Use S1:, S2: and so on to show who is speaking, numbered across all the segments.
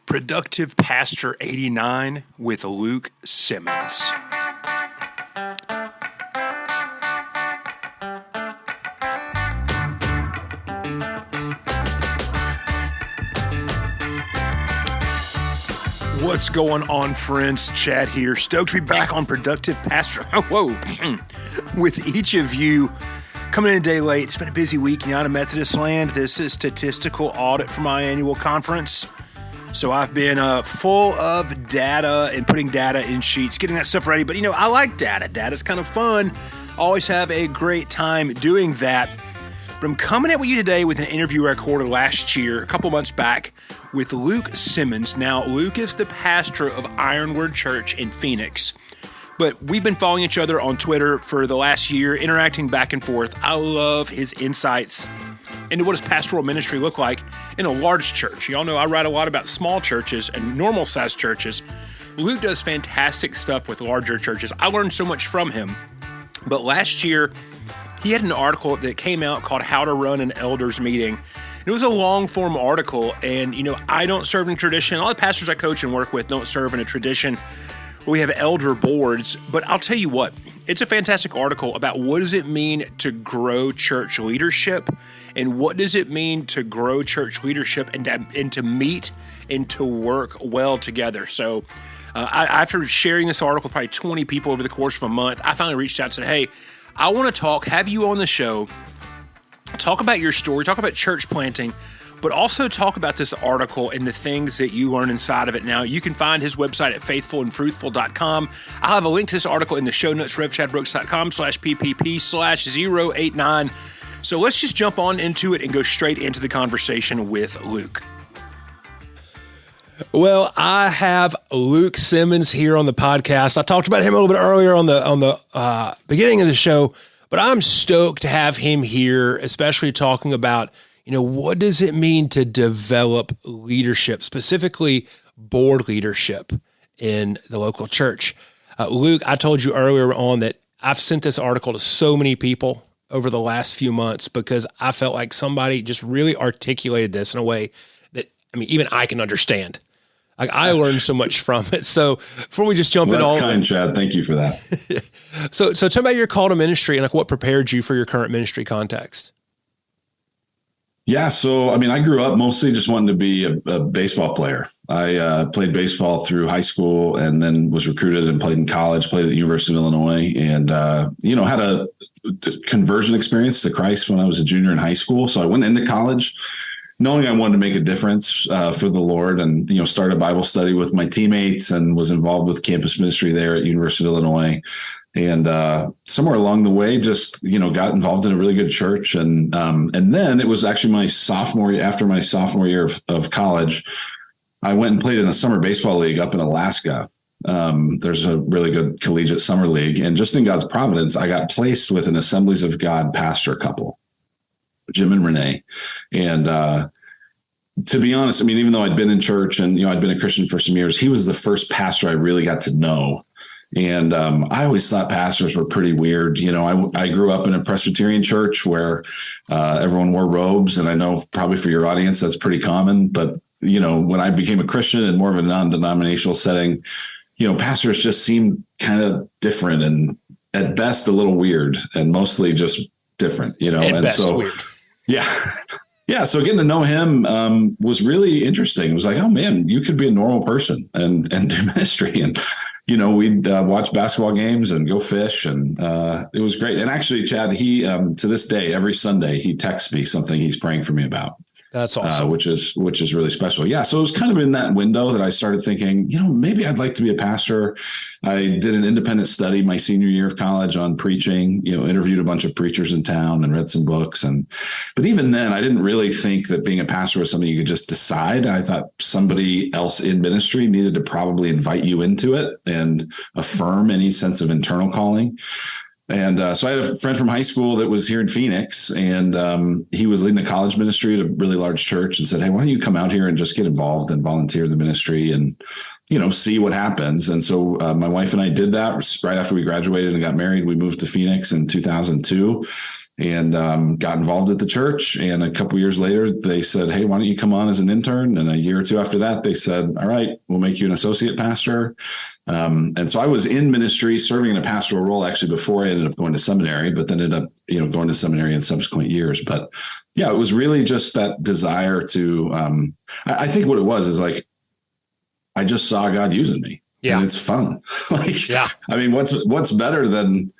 S1: Productive Pastor 89 with Luke Simmons. What's going on, friends? Chad here. Stoked to be back on Productive Pastor. With each of you coming in a day late. It's been a busy week in United Methodist land. This is statistical audit for my annual conference. So I've been full of data and putting data in sheets, getting that stuff ready. But, I like data. Data's kind of fun. Always have a great time doing that. But I'm coming at you today with an interview I recorded last year, a couple months back, with Luke Simmons. Now, Luke is the pastor of Ironward Church in Phoenix. But we've been following each other on Twitter for the last year, interacting back and forth. I love his insights into what does pastoral ministry look like in a large church. Y'all know I write a lot about small churches and normal-sized churches. Luke does fantastic stuff with larger churches. I learned so much from him. But last year, he had an article that came out called How to Run an Elders Meeting. It was a long-form article, and, I don't serve in tradition. All the pastors I coach and work with don't serve in a tradition where we have elder boards. But I'll tell you what, it's a fantastic article about what does it mean to grow church leadership, and what does it mean to grow church leadership and to meet and to work well together. So after sharing this article with probably 20 people over the course of a month, I finally reached out and said, hey, I want to have you on the show, talk about your story, talk about church planting, but also talk about this article and the things that you learn inside of it. Now, you can find his website at faithfulandfruitful.com. I'll have a link to this article in the show notes, revchadbrooks.com/PPP/089. So let's just jump on into it and go straight into the conversation with Luke. Well, I have Luke Simmons here on the podcast. I talked about him a little bit earlier on the beginning of the show, but I'm stoked to have him here, especially talking about, what does it mean to develop leadership, specifically board leadership in the local church. Luke, I told you earlier on that I've sent this article to so many people over the last few months because I felt like somebody just really articulated this in a way that, even I can understand. Like, I learned so much from it. So before we just jump in,
S2: that's kind, Chad. Thank you for that.
S1: So tell me about your call to ministry and what prepared you for your current ministry context.
S2: Yeah. So, I grew up mostly just wanting to be a baseball player. I played baseball through high school and then was recruited and played in college, played at the University of Illinois, and, had a conversion experience to Christ when I was a junior in high school. So I went into college knowing I wanted to make a difference for the Lord, and, started a Bible study with my teammates and was involved with campus ministry there at University of Illinois. And somewhere along the way, just, got involved in a really good church. And then it was actually after my sophomore year of college, I went and played in a summer baseball league up in Alaska. There's a really good collegiate summer league. And just in God's providence, I got placed with an Assemblies of God pastor couple, Jim and Renee. And to be honest, even though I'd been in church and, I'd been a Christian for some years, he was the first pastor I really got to know. And I always thought pastors were pretty weird. I grew up in a Presbyterian church where everyone wore robes. And I know probably for your audience, that's pretty common. But, when I became a Christian in more of a non-denominational setting, pastors just seemed kind of different and at best a little weird and mostly just different,
S1: At best weird.
S2: Yeah. Yeah. So getting to know him was really interesting. It was like, oh man, you could be a normal person and do ministry. And, we'd watch basketball games and go fish, and it was great. And actually, Chad, he to this day, every Sunday, he texts me something he's praying for me about.
S1: That's awesome.
S2: Which is really special. Yeah. So it was kind of in that window that I started thinking, maybe I'd like to be a pastor. I did an independent study my senior year of college on preaching, interviewed a bunch of preachers in town and read some books. But even then, I didn't really think that being a pastor was something you could just decide. I thought somebody else in ministry needed to probably invite you into it and affirm any sense of internal calling. And so I had a friend from high school that was here in Phoenix, and he was leading a college ministry at a really large church, and said, hey, why don't you come out here and just get involved and volunteer in the ministry and, see what happens. And so my wife and I did that right after we graduated and got married. We moved to Phoenix in 2002. and got involved at the church. And a couple years later, they said, "Hey, why don't you come on as an intern?" And a year or two after that, they said, "All right, we'll make you an associate pastor." And so I was in ministry, serving in a pastoral role actually before I ended up going to seminary, but then ended up, going to seminary in subsequent years. But yeah, it was really just that desire to, I think what it was is like, I just saw God using me. Yeah. And it's fun. I mean, what's better than,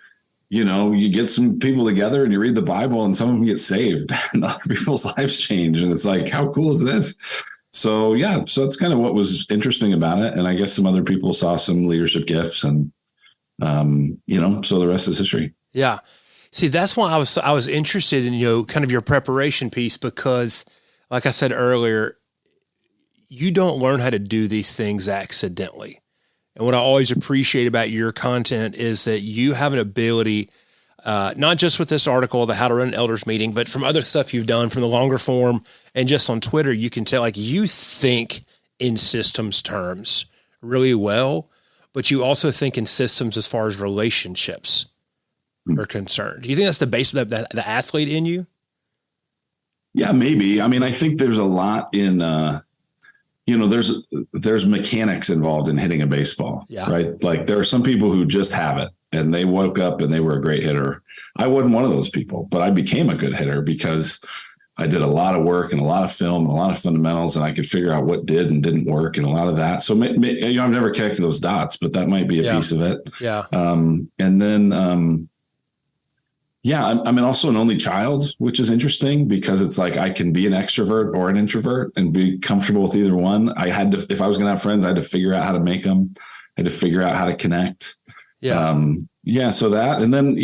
S2: you get some people together and you read the Bible and some of them get saved and other people's lives change. And it's like, how cool is this? So, yeah, so that's kind of what was interesting about it. And I guess some other people saw some leadership gifts and, so the rest is history.
S1: Yeah. See, that's why I was interested in, kind of your preparation piece, because like I said earlier, you don't learn how to do these things accidentally. And what I always appreciate about your content is that you have an ability, not just with this article, the How to Run an Elders Meeting, but from other stuff you've done from the longer form and just on Twitter, you can tell like you think in systems terms really well, but you also think in systems as far as relationships are concerned. Do you think that's the base of the athlete in you?
S2: Yeah, maybe. I mean, I think there's a lot in, there's mechanics involved in hitting a baseball, right? Like there are some people who just have it and they woke up and they were a great hitter. I wasn't one of those people, but I became a good hitter because I did a lot of work and a lot of film and a lot of fundamentals, and I could figure out what did and didn't work and a lot of that. So I've never connected those dots, but that might be a piece of it.
S1: Yeah.
S2: And then, I'm also an only child, which is interesting because it's like I can be an extrovert or an introvert and be comfortable with either one. I had to, if I was going to have friends, I had to figure out how to make them. I had to figure out how to connect. Yeah. So that, and then,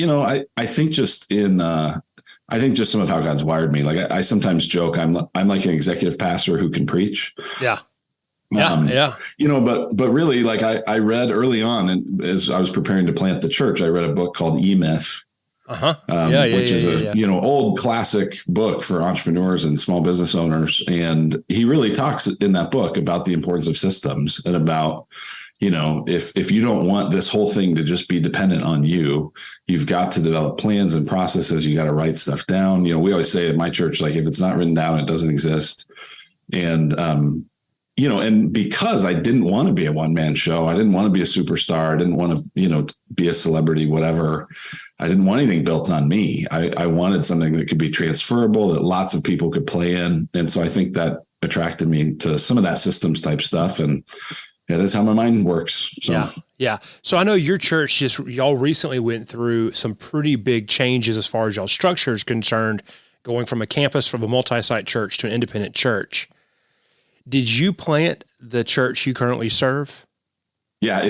S2: I think just some of how God's wired me. Like I sometimes joke, I'm like an executive pastor who can preach.
S1: Yeah.
S2: But really, like I read early on, and as I was preparing to plant the church, I read a book called E-Myth. Which is a old classic book for entrepreneurs and small business owners. And he really talks in that book about the importance of systems and about, if you don't want this whole thing to just be dependent on you, you've got to develop plans and processes. You got to write stuff down. We always say at my church, like if it's not written down, it doesn't exist. And, and because I didn't want to be a one-man show, I didn't want to be a superstar. I didn't want to, be a celebrity, whatever. I didn't want anything built on me. I wanted something that could be transferable, that lots of people could play in. And so I think that attracted me to some of that systems type stuff. And that is how my mind works. So.
S1: Yeah. So I know your church y'all recently went through some pretty big changes as far as y'all structure is concerned, going from a multi-site church to an independent church. Did you plant the church you currently serve?
S2: Yeah,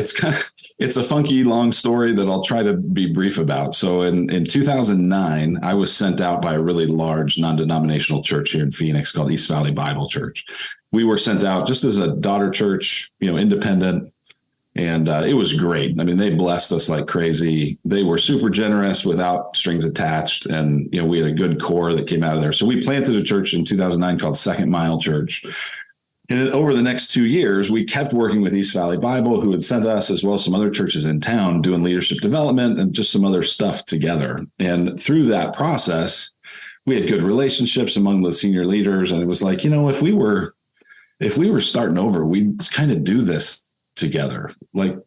S2: it's a funky, long story that I'll try to be brief about. So in 2009, I was sent out by a really large non-denominational church here in Phoenix called East Valley Bible Church. We were sent out just as a daughter church, independent. And it was great. I mean, they blessed us like crazy. They were super generous without strings attached. And, we had a good core that came out of there. So we planted a church in 2009 called Second Mile Church. And over the next 2 years, we kept working with East Valley Bible, who had sent us, as well as some other churches in town, doing leadership development and just some other stuff together. And through that process, we had good relationships among the senior leaders. And it was like, if we were starting over, we'd kind of do this together. Like,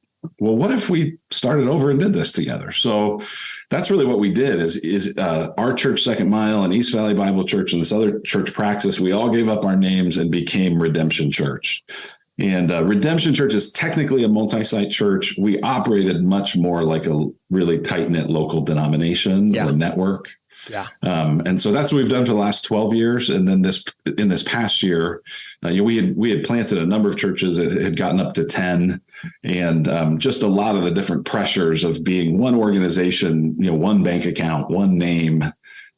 S2: well, what if we started over and did this together? So that's really what we did is our church, Second Mile, and East Valley Bible Church, and this other church, Praxis, we all gave up our names and became Redemption Church. And Redemption Church is technically a multi-site church. We operated much more like a really tight-knit local denomination or network.
S1: Yeah.
S2: And so that's what we've done for the last 12 years. And then in this past year, we had planted a number of churches. It had gotten up to 10, and just a lot of the different pressures of being one organization, one bank account, one name,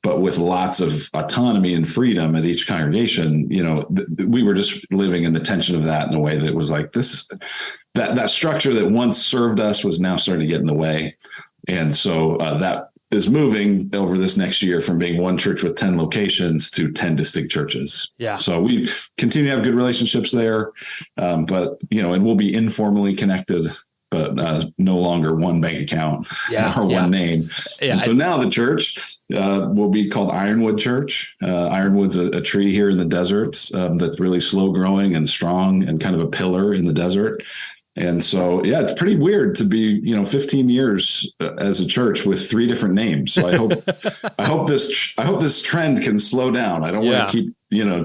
S2: but with lots of autonomy and freedom at each congregation. We were just living in the tension of that in a way that was like that structure that once served us was now starting to get in the way. And so that is moving over this next year from being one church with 10 locations to 10 distinct churches.
S1: Yeah.
S2: So we continue to have good relationships there. But, and we'll be informally connected but no longer one bank account or one name. Yeah. And so now the church will be called Ironwood Church. Ironwood's a tree here in the desert that's really slow growing and strong and kind of a pillar in the desert. And so, yeah, it's pretty weird to be, 15 years as a church with 3 different names. So I hope this trend can slow down. I don't want to keep,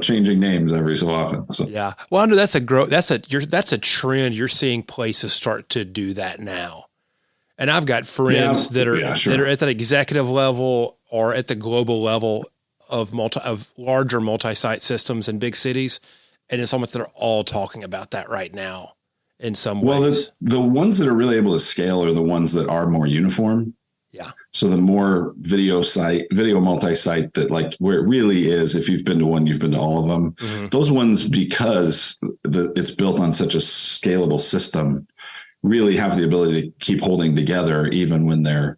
S2: changing names every so often. So.
S1: Yeah. Well, I know that's a trend. You're seeing places start to do that now. And I've got friends that are at that executive level or at the global level of larger multi-site systems in big cities. And it's almost they're all talking about that right now. In some ways.
S2: Well, the ones that are really able to scale are the ones that are more uniform.
S1: Yeah.
S2: So the more video multi-site that like where it really is, if you've been to one, you've been to all of them. Mm-hmm. Those ones, because it's built on such a scalable system, really have the ability to keep holding together even when they're,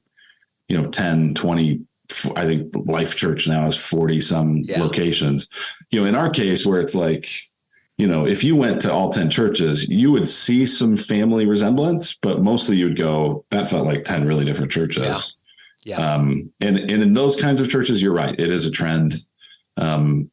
S2: 10, 20, I think Life Church now has 40 some locations. In our case where it's like, if you went to all 10 churches, you would see some family resemblance, but mostly you'd go, that felt like 10 really different churches. Yeah. And in those kinds of churches, you're right. It is a trend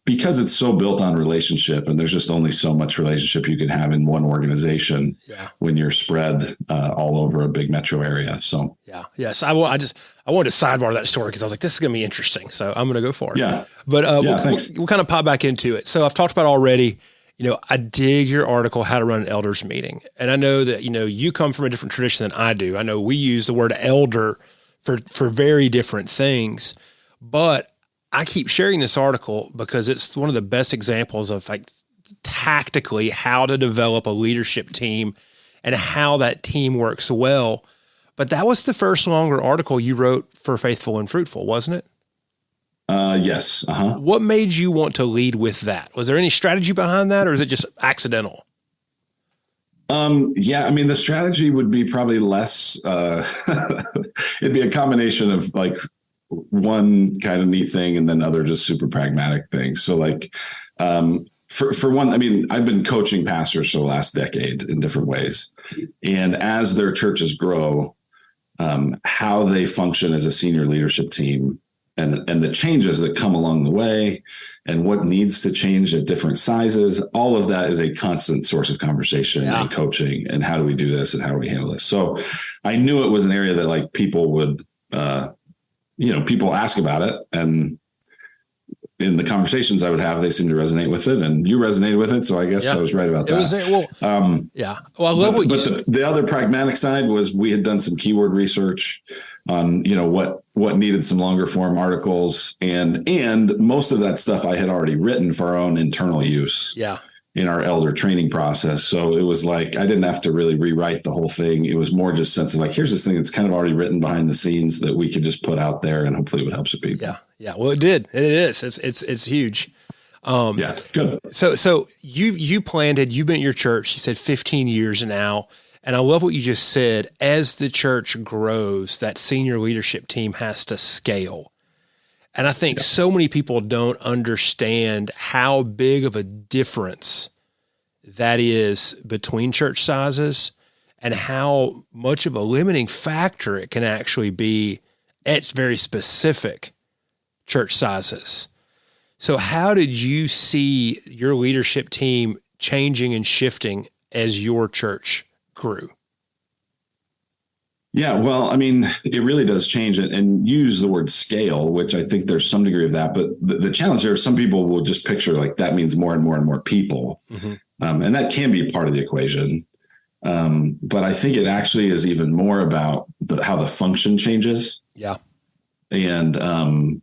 S2: because it's so built on relationship, and there's just only so much relationship you can have in one organization when you're spread all over a big metro area. So,
S1: Yes. I wanted to sidebar that story because I was like, this is going to be interesting. So I'm going to go for it.
S2: Yeah.
S1: But we'll kind of pop back into it. So I've talked about already, I dig your article, How to Run an Elders Meeting. And I know that, you come from a different tradition than I do. I know we use the word elder for very different things, but I keep sharing this article because it's one of the best examples of like tactically how to develop a leadership team and how that team works well. But that was the first longer article you wrote for Faithful and Fruitful, wasn't it?
S2: Yes. Uh-huh.
S1: What made you want to lead with that? Was there any strategy behind that, or is it just accidental?
S2: The strategy would be probably less, it'd be a combination of like one kind of neat thing and then other just super pragmatic things. So like, for one, I've been coaching pastors for the last decade in different ways. And as their churches grow, how they function as a senior leadership team and the changes that come along the way and what needs to change at different sizes, all of that is a constant source of conversation and coaching. And how do we do this and how do we handle this? So I knew it was an area that like people would, people ask about it. And in the conversations I would have, they seemed to resonate with it, and you resonated with it. So I guess I was right about that.
S1: Well, I love
S2: the other pragmatic side was we had done some keyword research on, what needed some longer form articles, and most of that stuff I had already written for our own internal use. Yeah. In our elder training process. So it was like, I didn't have to really rewrite the whole thing. It was more just sense of like, here's this thing that's kind of already written behind the scenes that we could just put out there and hopefully it would help some people.
S1: Yeah. Yeah. Well, it did. And it is. It's huge.
S2: Good.
S1: So you've been at your church, you said 15 years now. And I love what you just said. As the church grows, that senior leadership team has to scale. And I think so many people don't understand how big of a difference that is between church sizes and how much of a limiting factor it can actually be at very specific church sizes. So how did you see your leadership team changing and shifting as your church grew?
S2: Yeah, well, it really does change it, and use the word scale, which I think there's some degree of that. But the challenge there is some people will just picture like that means more and more and more people. Mm-hmm. And that can be part of the equation. But I think it actually is even more about how the function changes.
S1: Yeah.
S2: And, and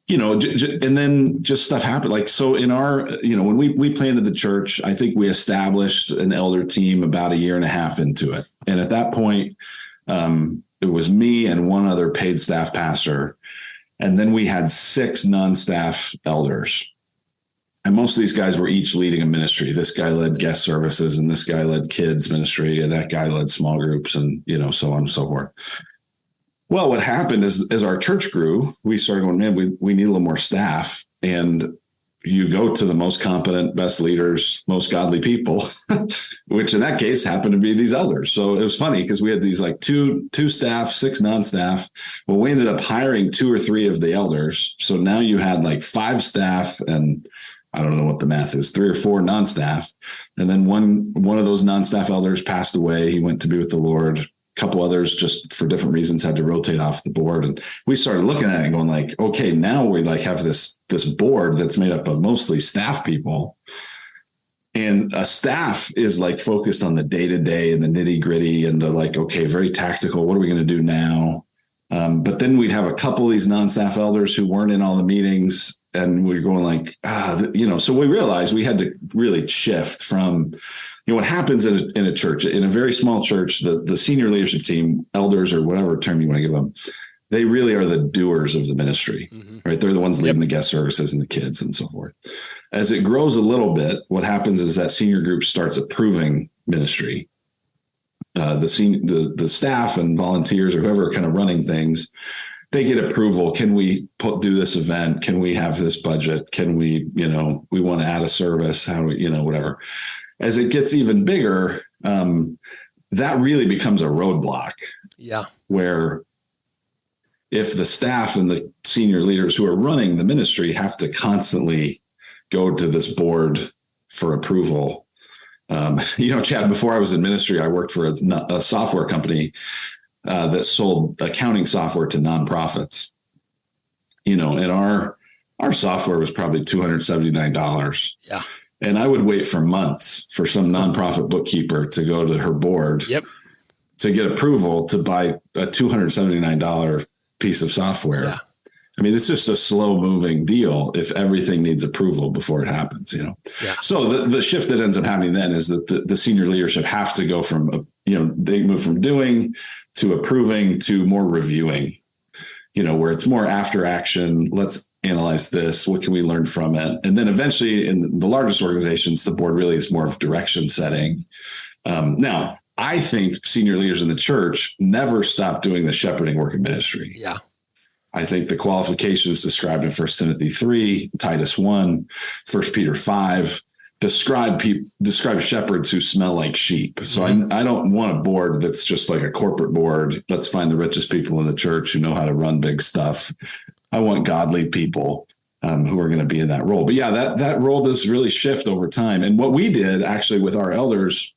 S2: then just stuff happened. Like, so in our, when we planted the church, I think we established an elder team about a year and a half into it. And at that point, it was me and one other paid staff pastor. And then we had 6 non-staff elders. And most of these guys were each leading a ministry. This guy led guest services, and this guy led kids ministry, and that guy led small groups, and, so on and so forth. Well, what happened is as our church grew, we started going, man, we need a little more staff. And you go to the most competent, best leaders, most godly people, which in that case happened to be these elders. So it was funny because we had these like two staff, 6 non-staff. Well, we ended up hiring 2 or 3 of the elders. So now you had like 5 staff and I don't know what the math is, 3 or 4 non-staff. And then one of those non-staff elders passed away. He went to be with the Lord. Couple others just for different reasons had to rotate off the board. And we started looking at it and going like, okay, now we like have this board that's made up of mostly staff people. And a staff is like focused on the day-to-day and the nitty-gritty and the like, okay, very tactical. What are we going to do now? But then we'd have a couple of these non-staff elders who weren't in all the meetings. And we're going like, so we realized we had to really shift from, what happens in a church, in a very small church, the senior leadership team, elders or whatever term you want to give them, they really are the doers of the ministry, right? They're the ones leading the guest services and the kids and so forth. As it grows a little bit, what happens is that senior group starts approving ministry. The staff and volunteers or whoever are kind of running things, they get approval. Can we do this event? Can we have this budget? Can we, we want to add a service? How do we, whatever. As it gets even bigger, that really becomes a roadblock.
S1: Yeah.
S2: Where if the staff and the senior leaders who are running the ministry have to constantly go to this board for approval. Chad, before I was in ministry, I worked for a software company that sold accounting software to nonprofits. And our software was probably $279.
S1: Yeah.
S2: And I would wait for months for some nonprofit bookkeeper to go to her board to get approval to buy a $279 piece of software. Yeah. I mean, it's just a slow moving deal if everything needs approval before it happens, Yeah. So the shift that ends up happening then is that the senior leadership have to go from, they move from doing to approving to more reviewing, where it's more after action. Let's analyze this. What can we learn from it? And then eventually in the largest organizations, the board really is more of direction setting. Now, I think senior leaders in the church never stop doing the shepherding work of ministry.
S1: Yeah.
S2: I think the qualifications described in 1 Timothy 3, Titus 1, 1 Peter 5, describe shepherds who smell like sheep. So I don't want a board that's just like a corporate board. Let's find the richest people in the church who know how to run big stuff. I want godly people who are going to be in that role. But yeah, that role does really shift over time. And what we did actually with our elders,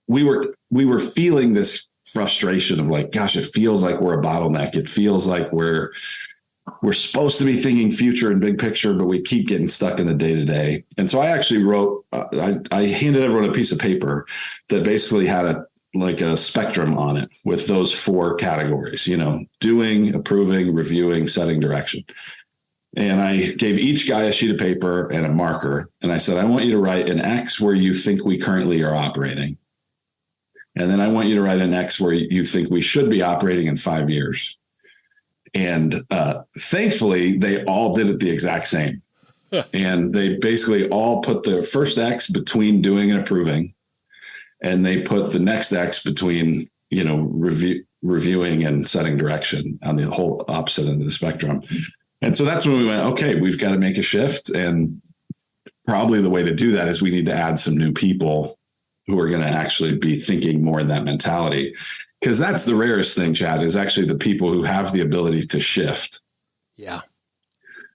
S2: we were feeling this frustration of like, gosh, it feels like we're a bottleneck. It feels like we're supposed to be thinking future and big picture, but we keep getting stuck in the day-to-day. And so I actually wrote, I handed everyone a piece of paper that basically had a spectrum on it with those 4 categories, doing, approving, reviewing, setting direction. And I gave each guy a sheet of paper and a marker. And I said, I want you to write an X where you think we currently are operating. And then I want you to write an X where you think we should be operating in 5 years. And thankfully, they all did it the exact same. And they basically all put the first X between doing and approving. And they put the next X between, reviewing and setting direction on the whole opposite end of the spectrum. And so that's when we went, okay, we've got to make a shift. And probably the way to do that is we need to add some new people who are going to actually be thinking more in that mentality. Because that's the rarest thing, Chad, is actually the people who have the ability to shift.
S1: Yeah.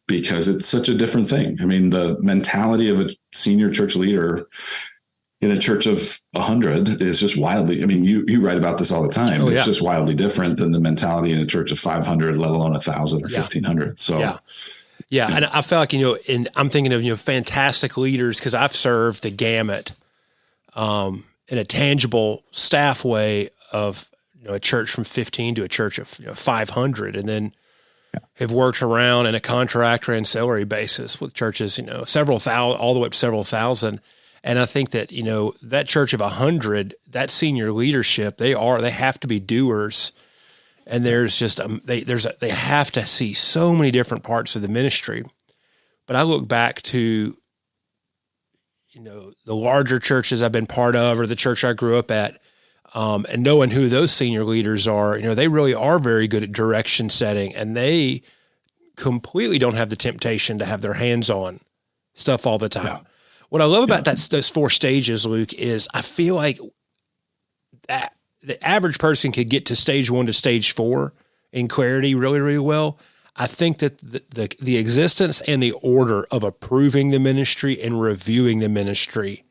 S2: Because it's such a different thing. I mean, the mentality of a senior church leader in a church of 100 is just wildly, I mean, you write about this all the time. Oh, it's just wildly different than the mentality in a church of 500, let alone 1,000 or 1,500. So,
S1: yeah. And I feel like, and I'm thinking of, fantastic leaders because I've served the gamut in a tangible staff way of, a church from 15 to a church of 500, and then have worked around in a contract or ancillary basis with churches, several thousand, all the way up to several thousand. And I think that, that church of 100, that senior leadership, they have to be doers. And there's just, they have to see so many different parts of the ministry. But I look back to, the larger churches I've been part of or the church I grew up at, and knowing who those senior leaders are, they really are very good at direction setting, and they completely don't have the temptation to have their hands on stuff all the time.
S2: Yeah.
S1: What I love about those 4 stages, Luke, is I feel like that the average person could get to stage 1 to stage 4 in clarity really, really well. I think that the existence and the order of approving the ministry and reviewing the ministry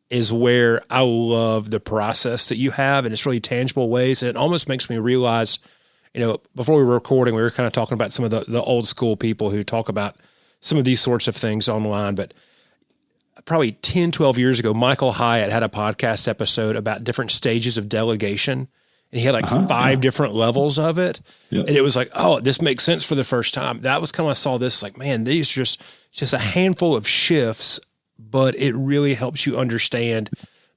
S1: is where I love the process that you have, and it's really tangible ways. And it almost makes me realize, before we were recording, we were kind of talking about some of the old school people who talk about some of these sorts of things online, but probably 10, 12 years ago, Michael Hyatt had a podcast episode about different stages of delegation. And he had like 5 different levels of it. Yep. And it was like, oh, this makes sense for the first time. That was kind of when I saw this, like, man, these are just a handful of shifts, but it really helps you understand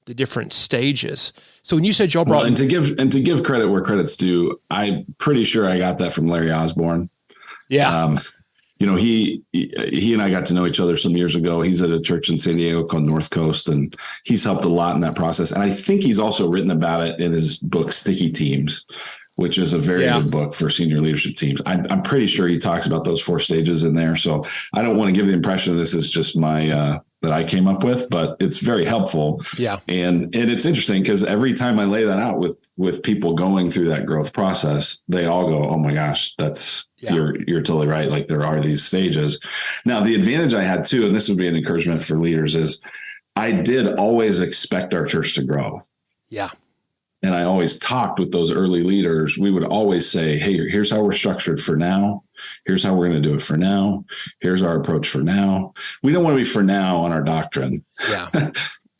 S1: the different stages. So when you said y'all brought
S2: and to give credit where credit's due, I'm pretty sure I got that from Larry Osborne.
S1: Yeah.
S2: He and I got to know each other some years ago. He's at a church in San Diego called North Coast, and he's helped a lot in that process. And I think he's also written about it in his book, Sticky Teams, which is a very good book for senior leadership teams. I'm pretty sure he talks about those 4 stages in there. So I don't want to give the impression this is just my that I came up with, but it's very helpful.
S1: Yeah.
S2: And it's interesting because every time I lay that out with people going through that growth process, they all go, oh my gosh, you're totally right. Like there are these stages. Now, the advantage I had too, and this would be an encouragement for leaders, is I did always expect our church to grow.
S1: Yeah.
S2: And I always talked with those early leaders. We would always say, hey, here's how we're structured for now. Here's how we're going to do it for now. Here's our approach for now. We don't want to be for now on our doctrine.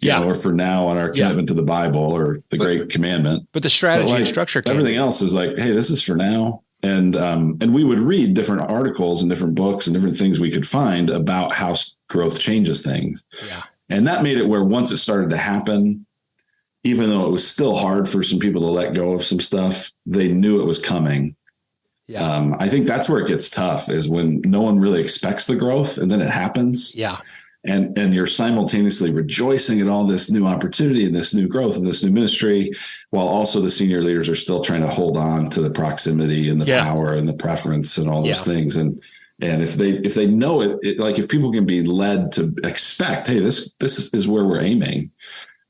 S1: Yeah.
S2: Or for now on our commitment to the Bible or the great commandment.
S1: But the strategy and structure.
S2: Everything else is like, hey, this is for now. And we would read different articles and different books and different things we could find about how growth changes things.
S1: Yeah.
S2: And that made it where once it started to happen, even though it was still hard for some people to let go of some stuff, they knew it was coming. Yeah. I think that's where it gets tough, is when no one really expects the growth and then it happens.
S1: Yeah.
S2: And you're simultaneously rejoicing at all this new opportunity and this new growth and this new ministry, while also the senior leaders are still trying to hold on to the proximity and the power and the preference and all those things. And if they know it, like if people can be led to expect, hey, this is where we're aiming,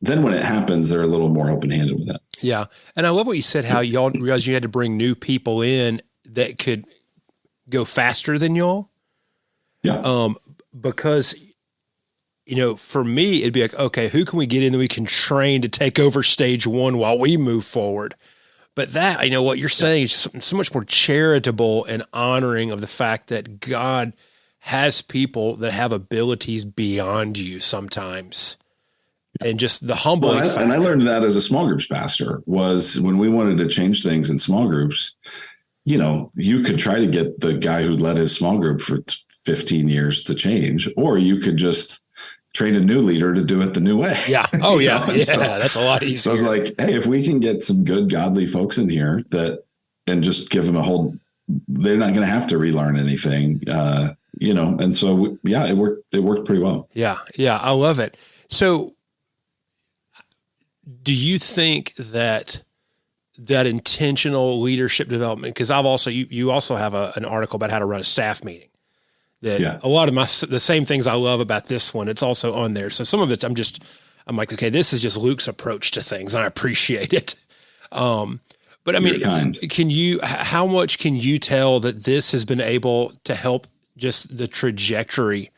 S2: then when it happens, they're a little more open-handed with it.
S1: Yeah. And I love what you said, how y'all realized you had to bring new people in that could go faster than y'all.
S2: Yeah.
S1: Because, for me, it'd be like, okay, who can we get in that we can train to take over stage 1 while we move forward? But that, what you're saying is so much more charitable and honoring of the fact that God has people that have abilities beyond you sometimes. And just the humbling fact.
S2: And I learned that as a small groups pastor, was when we wanted to change things in small groups, you could try to get the guy who led his small group for 15 years to change, or you could just train a new leader to do it the new way.
S1: Yeah. Oh yeah. So, that's a lot easier.
S2: So I was like, hey, if we can get some good, godly folks in here and just give them they're not going to have to relearn anything, and so, it worked pretty well. Yeah.
S1: Yeah. I love it. So do you think that intentional leadership development, because you also have an article about how to run a staff meeting, that a lot of the same things I love about this one, it's also on there. So some of it's, I'm like, okay, this is just Luke's approach to things, and I appreciate it. But I mean, how much can you tell that this has been able to help just the trajectory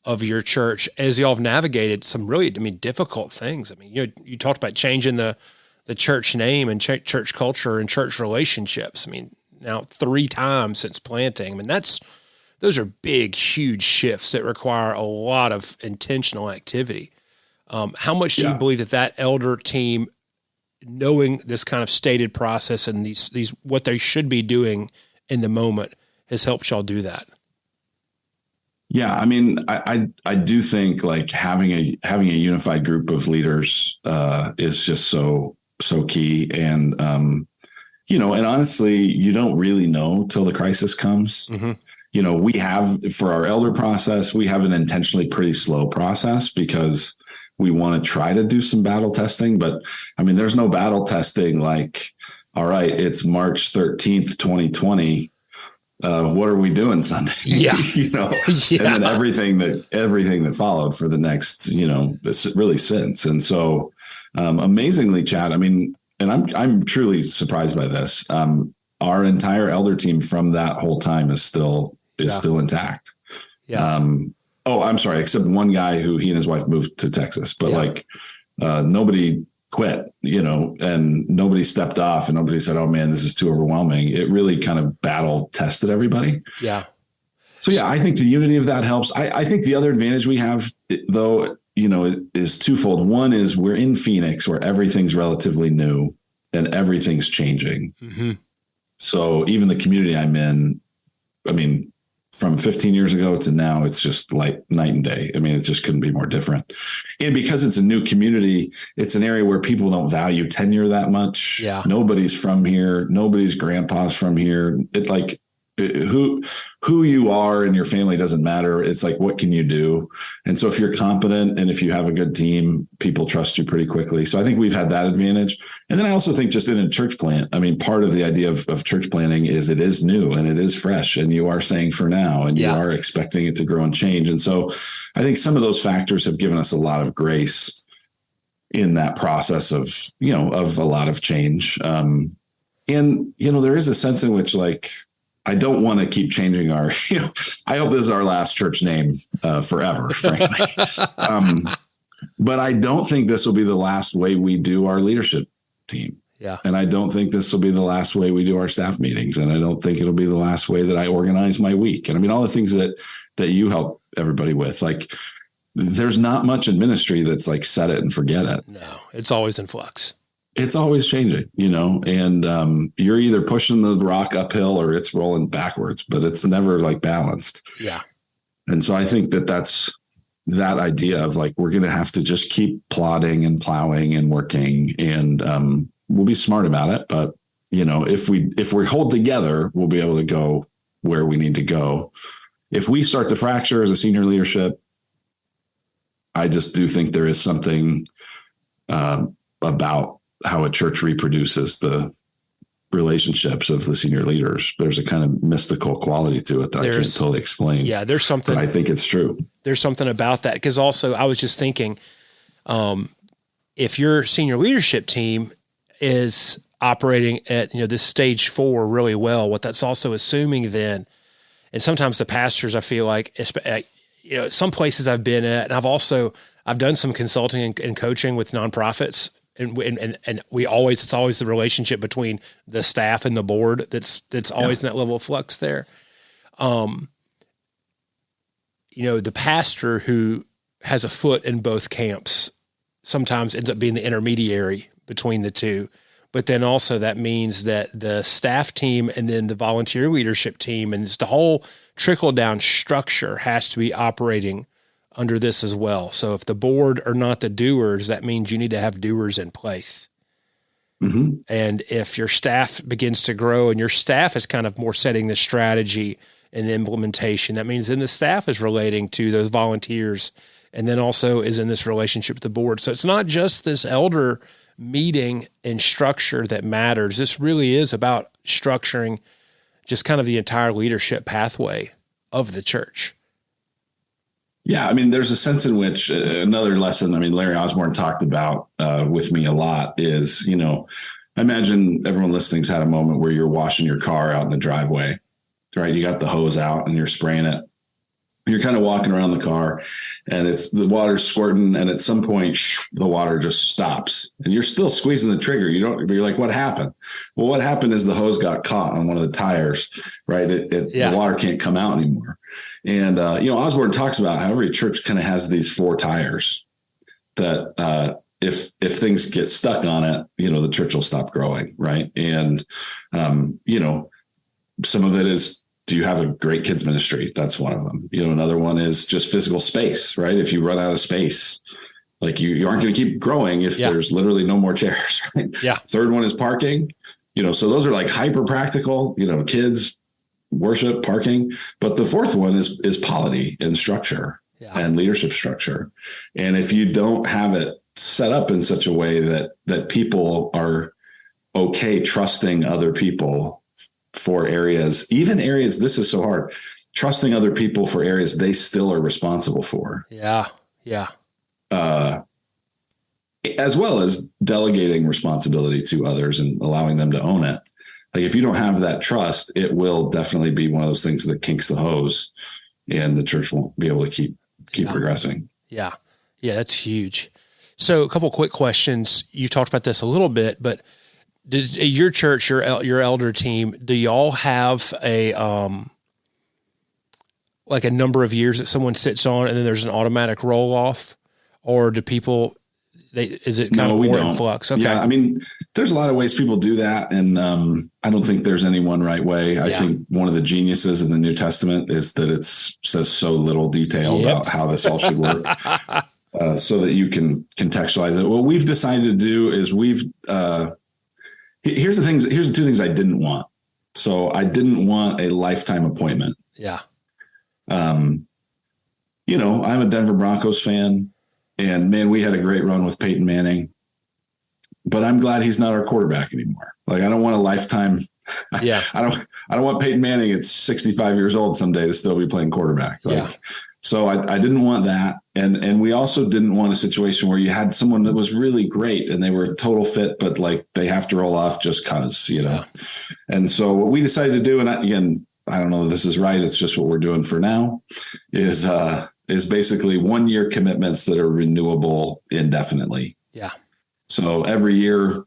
S1: of your church as y'all have navigated some really, difficult things? You talked about changing the church name and church culture and church relationships. Now 3 times since planting. Those are big, huge shifts that require a lot of intentional activity. How much do you believe that elder team, knowing this kind of stated process and these what they should be doing in the moment, has helped y'all do that?
S2: Yeah, I do think like having a unified group of leaders is just so key, and and honestly, you don't really know till the crisis comes. Mm-hmm. We have, for our elder process, we have an intentionally pretty slow process because we want to try to do some battle testing, but there's no battle testing like, all right, it's March 13th, 2020. what are we doing Sunday?
S1: Yeah.
S2: And then everything that followed for the next, really since. And so, amazingly, Chad, I mean, and I'm truly surprised by this. Our entire elder team from that whole time is still intact.
S1: Yeah.
S2: I'm sorry, except one guy who he and his wife moved to Texas, but nobody quit, and nobody stepped off, and nobody said, "Oh man, this is too overwhelming." It really kind of battle tested everybody.
S1: Yeah.
S2: So yeah, I think the unity of that helps. I think the other advantage we have, though, is twofold. One is we're in Phoenix, where everything's relatively new and everything's changing.
S1: Mm-hmm.
S2: So even the community I'm in, I mean, from 15 years ago to now, it's just like night and day. I mean, it just couldn't be more different. And because it's a new community, it's an area where people don't value tenure that much.
S1: Yeah.
S2: Nobody's from here. Nobody's grandpa's from here. It like who you are and your family doesn't matter. It's like, what can you do? And so if you're competent and if you have a good team, people trust you pretty quickly. So I think we've had that advantage. And then I also think just in a church plant, I mean, part of the idea of church planting is it is new and it is fresh, and you are saying for now, and you are expecting it to grow and change. And so I think some of those factors have given us a lot of grace in that process of a lot of change. And, there is a sense in which, like, I don't want to keep changing our, I hope this is our last church name forever, frankly. But I don't think this will be the last way we do our leadership team.
S1: Yeah.
S2: And I don't think this will be the last way we do our staff meetings. And I don't think it'll be the last way that I organize my week. And I mean, all the things that you help everybody with, like, there's not much in ministry that's like set it and forget it.
S1: No, it's always in flux. It's
S2: always changing, and you're either pushing the rock uphill or it's rolling backwards, but it's never like balanced.
S1: Yeah.
S2: And so I think that's that idea of like, we're going to have to just keep plodding and plowing and working, and we'll be smart about it. But, if we hold together, we'll be able to go where we need to go. If we start to fracture as a senior leadership, I just do think there is something about how a church reproduces the relationships of the senior leaders. There's a kind of mystical quality to it that I can't totally explain.
S1: Yeah, there's something.
S2: But I think it's true.
S1: There's something about that, because also I was just thinking, if your senior leadership team is operating at this stage 4 really well, what that's also assuming then, and sometimes the pastors, I feel like, some places I've been at, and I've done some consulting and coaching with nonprofits. And it's always the relationship between the staff and the board that's always in that level of flux there. The pastor who has a foot in both camps sometimes ends up being the intermediary between the two. But then also that means that the staff team and then the volunteer leadership team and just the whole trickle down structure has to be operating under this as well. So if the board are not the doers, that means you need to have doers in place. Mm-hmm. And if your staff begins to grow and your staff is kind of more setting the strategy and the implementation, that means then the staff is relating to those volunteers and then also is in this relationship with the board. So it's not just this elder meeting and structure that matters. This really is about structuring just kind of the entire leadership pathway of the church.
S2: Yeah, I mean, there's a sense in which another lesson, I mean, Larry Osborne talked about with me a lot is, I imagine everyone listening's had a moment where you're washing your car out in the driveway, right? You got the hose out and you're spraying it. You're kind of walking around the car and the water's squirting, and at some point the water just stops and you're still squeezing the trigger. You're like, what happened? Well, what happened is the hose got caught on one of the tires, right? The water can't come out anymore. And, Osborne talks about how every church kind of has these 4 tires that if things get stuck on it, the church will stop growing. Right. And, some of it is, do you have a great kids ministry? That's one of them. Another one is just physical space, right? If you run out of space, like you aren't going to keep growing if there's literally no more chairs, right?
S1: Yeah.
S2: Third one is parking, so those are like hyper practical, kids, worship, parking. But the fourth one is polity and structure and leadership structure. And if you don't have it set up in such a way that people are okay trusting other people for areas, even areas, this is so hard, trusting other people for areas they still are responsible for.
S1: Yeah. Yeah.
S2: As well as delegating responsibility to others and allowing them to own it. Like if you don't have that trust, it will definitely be one of those things that kinks the hose and the church won't be able to keep progressing.
S1: Yeah. Yeah. That's huge. So a couple of quick questions. You talked about this a little bit, but did your church, your elder team, do y'all have a, like a number of years that someone sits on and then there's an automatic roll off, or do people, is it kind of more in flux? Okay.
S2: Yeah. I mean, there's a lot of ways people do that. And I don't think there's any one right way. I think one of the geniuses of the New Testament is that it says so little detail about how this all should work so that you can contextualize it. What we've decided to do is here's the two things I didn't want. So I didn't want a lifetime appointment.
S1: Yeah.
S2: I'm a Denver Broncos fan. And man, we had a great run with Peyton Manning, but I'm glad he's not our quarterback anymore. Like I don't want a lifetime. Yeah. I don't want Peyton Manning at 65 years old someday to still be playing quarterback. So I didn't want that. And we also didn't want a situation where you had someone that was really great and they were a total fit, but like they have to roll off just cause, And so what we decided to do, and I don't know if this is right. It's just what we're doing for now is basically 1 year commitments that are renewable indefinitely.
S1: Yeah.
S2: So every year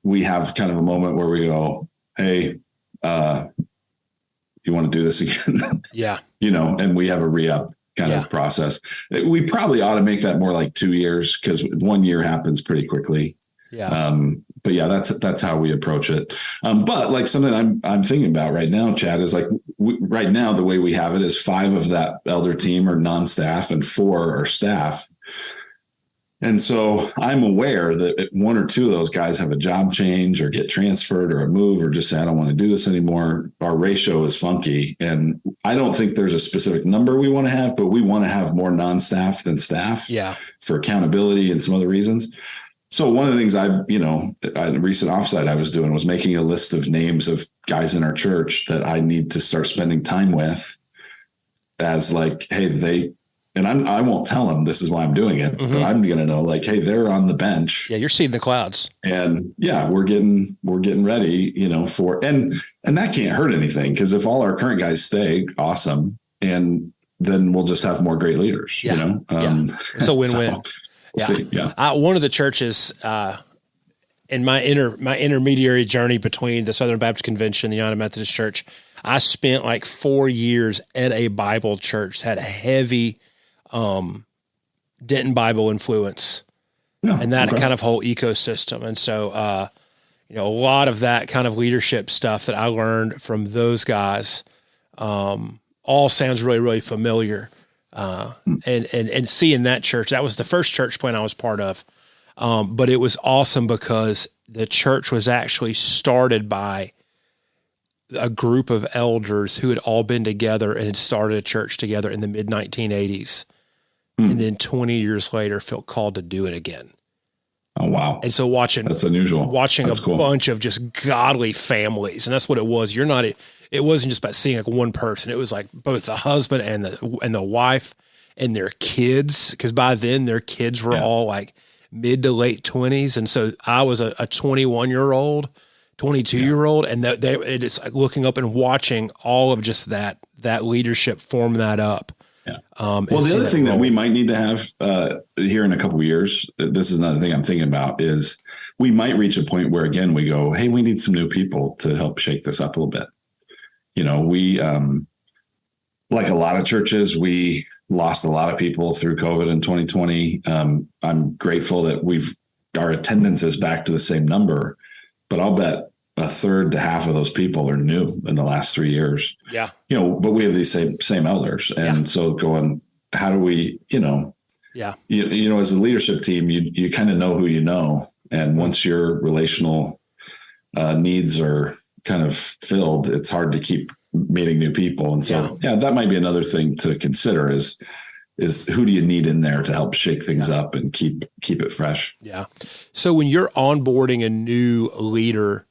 S2: we have kind of a moment where we go, hey, you want to do this again?
S1: Yeah.
S2: And we have a re-up kind of process. We probably ought to make that more like 2 years because 1 year happens pretty quickly.
S1: Yeah.
S2: But yeah, that's how we approach it. But like something I'm thinking about right now, Chad, is like right now, the way we have it is 5 of that elder team are non-staff and 4 are staff. And so I'm aware that 1 or 2 of those guys have a job change or get transferred or a move or just say, I don't want to do this anymore. Our ratio is funky. And I don't think there's a specific number we want to have, but we want to have more non-staff than staff for accountability and some other reasons. So one of the things at a recent offsite I was doing was making a list of names of guys in our church that I need to start spending time with as like, hey, I won't tell them this is why I'm doing it, but I'm going to know like, hey, they're on the bench.
S1: Yeah. You're seeing the clouds.
S2: And we're getting ready, for, and that can't hurt anything. Cause if all our current guys stay, awesome. And then we'll just have more great leaders,
S1: It's a win-win.
S2: We'll see. Yeah.
S1: One of the churches in my intermediary journey between the Southern Baptist Convention and the United Methodist Church, I spent like 4 years at a Bible church, had a heavy Denton Bible influence and that kind of whole ecosystem. And so, a lot of that kind of leadership stuff that I learned from those guys all sounds really, really familiar. And seeing that church, that was the first church plant I was part of. But it was awesome because the church was actually started by a group of elders who had all been together and had started a church together in the mid 1980s. And then 20 years later felt called to do it again.
S2: Oh, wow.
S1: And so
S2: that's unusual.
S1: Watching that's cool. Bunch of just godly families. And that's what it was. It wasn't just about seeing like one person. It was like both the husband and the wife and their kids. Cause by then their kids were all like mid to late 20s. And so I was a 21-year-old, 22-year-old. And it is like looking up and watching all of just that leadership form that up.
S2: Yeah. Well, the other thing that we might need to have here in a couple of years, this is another thing I'm thinking about, is we might reach a point where, again, we go, hey, we need some new people to help shake this up a little bit. We, like a lot of churches, we lost a lot of people through COVID in 2020. I'm grateful that our attendance is back to the same number, but I'll bet a third to half of those people are new in the last 3 years.
S1: Yeah.
S2: But we have these same elders. And so going, how do we, as a leadership team, you kind of know who you know. And once your relational needs are kind of filled, it's hard to keep meeting new people. And so, that might be another thing to consider is who do you need in there to help shake things up and keep it fresh?
S1: Yeah. So when you're onboarding a new leader,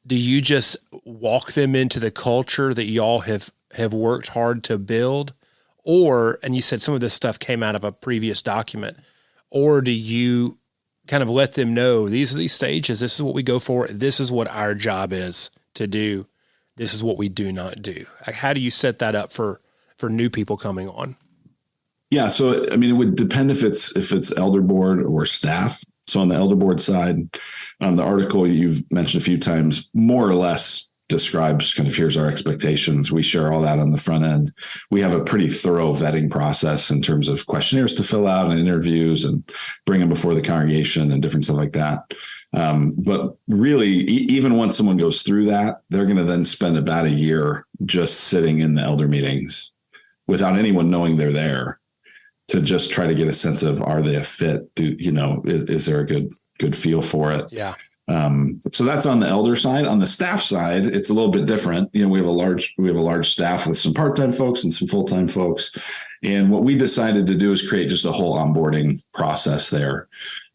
S1: do you just walk them into the culture that y'all have worked hard to build? Or, and you said some of this stuff came out of a previous document, or do you kind of let them know these are these stages, this is what we go for, this is what our job is to do, this is what we do not do? Like, how do you set that up for new people coming on?
S2: Yeah. So, I mean, it would depend if it's elder board or staff. So on the elder board side, the article you've mentioned a few times more or less describes kind of here's our expectations. We share all that on the front end. We have a pretty thorough vetting process in terms of questionnaires to fill out and interviews and bring them before the congregation and different stuff like that. But really, even once someone goes through that, they're going to then spend about a year just sitting in the elder meetings without anyone knowing they're there, to just try to get a sense of, are they a fit? Is there a good feel for it?
S1: Yeah.
S2: So that's on the elder side. On the staff side, it's a little bit different. We have a large staff with some part-time folks and some full-time folks. And what we decided to do is create just a whole onboarding process there.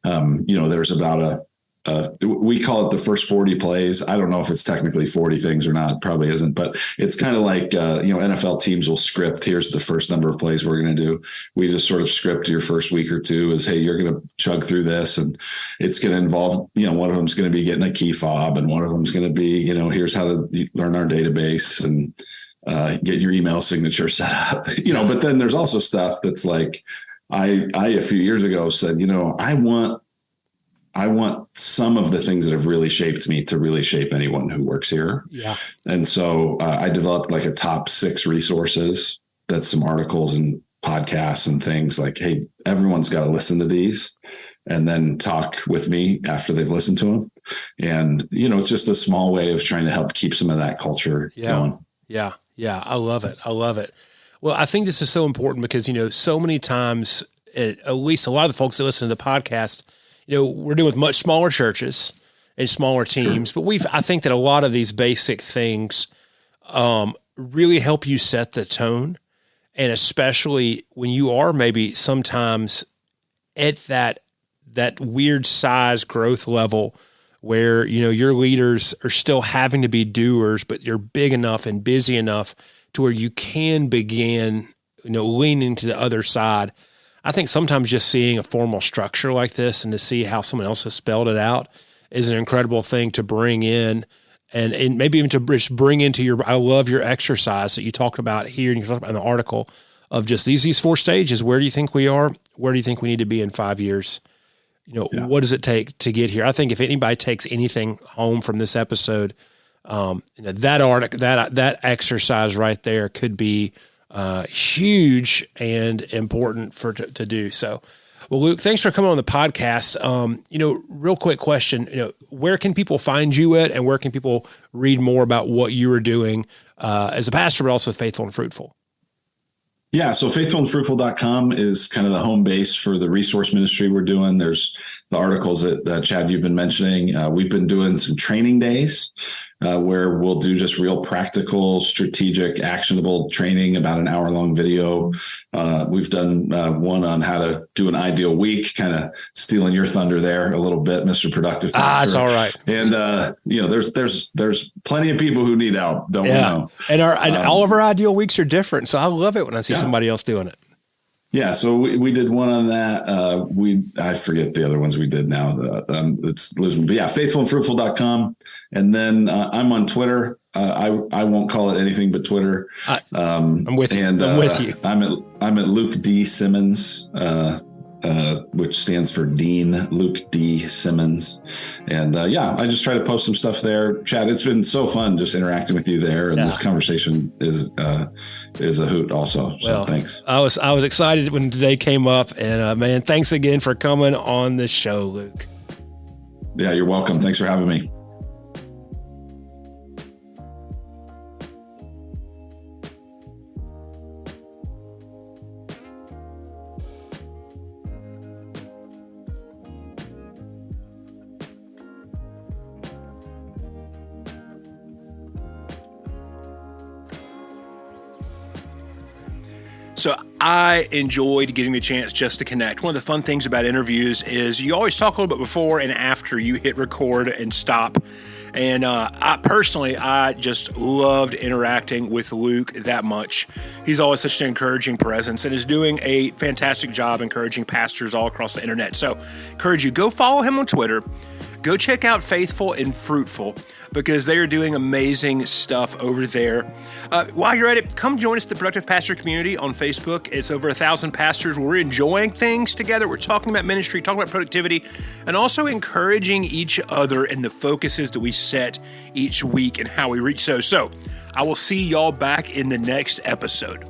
S2: There's about we call it the first 40 plays. I don't know if it's technically 40 things or not. It probably isn't, but it's kind of like, NFL teams will script, here's the first number of plays we're going to do. We just sort of script your first week or two as, hey, you're going to chug through this, and it's going to involve, one of them's going to be getting a key fob, and one of them's going to be, here's how to learn our database and get your email signature set up, but then there's also stuff that's like, I a few years ago said, I want some of the things that have really shaped me to really shape anyone who works here.
S1: Yeah.
S2: And so I developed like a top 6 resources. That's some articles and podcasts and things like, hey, everyone's got to listen to these and then talk with me after they've listened to them. And, it's just a small way of trying to help keep some of that culture going.
S1: Yeah. Yeah. I love it. Well, I think this is so important because, so many times, at least a lot of the folks that listen to the podcast, we're doing with much smaller churches and smaller teams, sure. But I think that a lot of these basic things really help you set the tone. And especially when you are maybe sometimes at that weird size growth level where, your leaders are still having to be doers, but you're big enough and busy enough to where you can begin, leaning to the other side. I think sometimes just seeing a formal structure like this and to see how someone else has spelled it out is an incredible thing to bring in, and maybe even to just bring into I love your exercise that you talked about here and you talked about in the article of just these 4 stages. Where do you think we are? Where do you think we need to be in 5 years? What does it take to get here? I think if anybody takes anything home from this episode, that article, that exercise right there could be huge and important to do. So, well, Luke, thanks for coming on the podcast. Real quick question, where can people find you at, and where can people read more about what you are doing as a pastor, but also with Faithful and Fruitful?
S2: Yeah. So faithfulandfruitful.com is kind of the home base for the resource ministry we're doing. There's the articles that Chad, you've been mentioning. We've been doing some training days where we'll do just real practical, strategic, actionable training, about an hour-long video. We've done one on how to do an ideal week, kind of stealing your thunder there a little bit, Mr. Productive Pastor.
S1: It's all right.
S2: And there's plenty of people who need help, don't we know?
S1: And all of our ideal weeks are different, so I love it when I see somebody else doing it.
S2: Yeah, so we did one on that. I forget the other ones we did now. It's losing me. But yeah, faithfulandfruitful.com. And then I'm on Twitter. I won't call it anything but Twitter.
S1: I'm with you. I'm with you.
S2: I'm at Luke D. Simmons, which stands for Dean Luke D. Simmons. And I just try to post some stuff there. Chad, it's been so fun just interacting with you there. And this conversation is a hoot also. So thanks.
S1: I was excited when today came up, and man, thanks again for coming on the show, Luke.
S2: Yeah, you're welcome. Thanks for having me.
S1: So I enjoyed getting the chance just to connect. One of the fun things about interviews is you always talk a little bit before and after you hit record and stop And I just loved interacting with Luke that much. He's always such an encouraging presence and is doing a fantastic job encouraging pastors all across the internet. So encourage you, go follow him on Twitter. Go check out Faithful and Fruitful because they are doing amazing stuff over there. While you're at it, come join us at the Productive Pastor community on Facebook. It's over 1,000 pastors where we're enjoying things together. We're talking about ministry, talking about productivity, and also encouraging each other in the focuses that we set each week and how we reach those. So I will see y'all back in the next episode.